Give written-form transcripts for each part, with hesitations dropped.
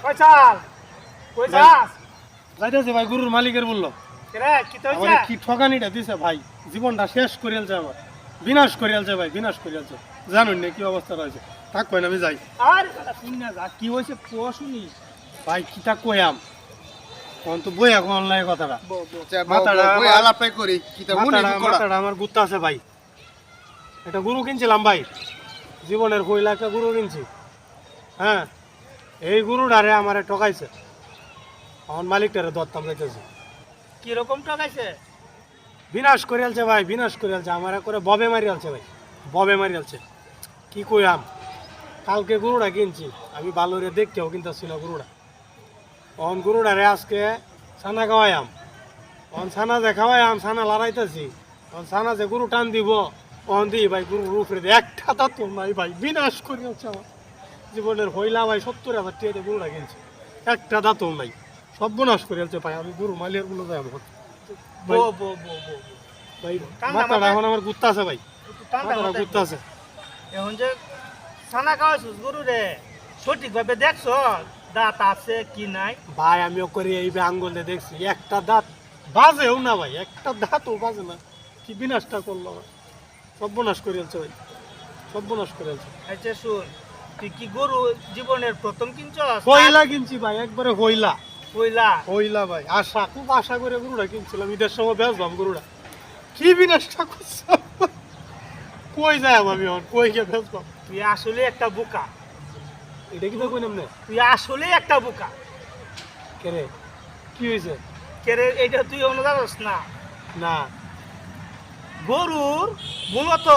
কই চাল কই যাস যাইতেছে ভাই, গরুর মালিকের বললো রে কি তো আমার কি ঠকানিটা দিছে ভাই, জীবনটা শেষ করে আলছে, আমার বিনাশ করে আলছে ভাই, বিনাশ করে আলছে। জানুন না কি অবস্থা রয়েছে, থাক কই না আমি যাই। আর শুন না যা কি হইছে পোয়া শুনি ভাই কিটা কইয়াম, কোন তো বই এখন অনলাইন কথাটা, মাথাটা বই আলাপটাই করি কিতা মনে কোড়া মাথাটা আমার গুত্তা আছে ভাই। এটা গরু কিনছিলাম ভাই, জীবনের 1 লাখ গরু কিনছি। হ্যাঁ, এই গরুটারে আমারে ঠকাইছে, আমার মালিকটারে দত্তাম যাইতেছে, কি রকম টাকাইছে বিনাশ করে আলছে ভাই, বিনাশ করে আলছে, আমার করে ববে মারি আলছে ভাই, ববে মারি আলছে। কি কইয়াম, কালকে গরুটা কিনছি আমি, ভালো রে দেখতেও কিনতেছি না গরুটা। অন গরুটারে আজকে ছানা খাওয়াইয়াম, অন ছানা যে খাওয়াইয়াম ছানা লড়াইতেছি, অন ছানা যে গরু টান দিব অন দিই ভাই, গরুর উপরে একটা দাঁত নাই ভাই, বিনাশ করে আলছে আমার জীবনের। হইলা ভাই 70,000 টাকা দিয়ে গরুটা কিনছি, একটা দাঁতও নাই, সর্বনাশ করে আলছে ভাই। আমি গরু মালিকের গুলো যাই আমার বো বো বো বো ভাই, কান্দা মাথাটা মাথায়- এখন আমার গুত্তা আছে ভাই, একটু টান্দা মাথাটা মাথায় গুত্তা আছে। এখন যে ছানা খাওয়াইছিস গরু রে সঠিকভাবে দেখছ দাঁত আছে কি নাই ভাই আমিও করে এই আঙ্গুল দিয়ে দেখছি, একটা দাঁত বাজেও না ভাই, একটা দাঁতও বাজে না। কি বিনাশটা করলো ভাই, সর্বনাশ করে আলছে ভাই, সর্বনাশ করে আলছে। আচ্ছা শুন তুই কি গরু জীবনের প্রথম কিনছস হইলা কিনছি ভাই, একবারে হইলা, কইলা হইলা ভাই, আশা খুব আশা করে গরুটা কিনছিলাম, ঈদের সময় বেচলাম গরুটা, কি বিনাশটা করছে। কই যায় আমি এখন, কই গিয়ে বেচলাম? তুই আসলে একটা বোকা এটা কি তো কই নাম তুই আসলে একটা বোকা কে রে, কি হয়েছে? কেরে এইটা তুই অনুদানস না না গরুর মূলত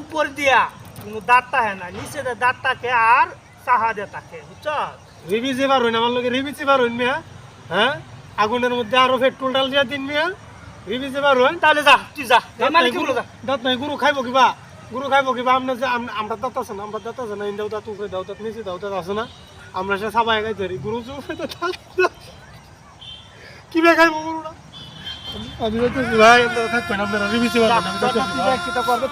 উপর দিয়া কোনো দাঁত থাকে না নিচে দিয়ে দাঁত থাকে আর চাহা দিয়ে থাকে বুঝছ রিবি যে বার হইন আমার লোকে, রিবি যে বার হইন মিয়া, হ্যাঁ আগুনের মধ্যে আরো পেট্রোল ডাল দিয়া দিন মিয়া, রিবি যে বার হইন। তাহলে যা তুই যা এই দাঁত নাই মালিক গরু, যা দাঁত নাই গরু খাইবো কিবা, গরু খাইবো কিবা? আমরা যে আমরা দাঁত আছে না, আমরা দাঁত আছে না, ইন্দাও দাঁত উপরে দাও দাঁত নিচে দাও দাঁত আছে না, আমরা সে সাবাই খাইতে পারি, গরু যে উপরে দাঁত কিবা খাইবো গরুটা? আমি যাইতেছি ভাই, আপনারা থাকবেন, আপনারা রিবি যে বার হইন, আমি যাইতেছি ভাই। কি করবে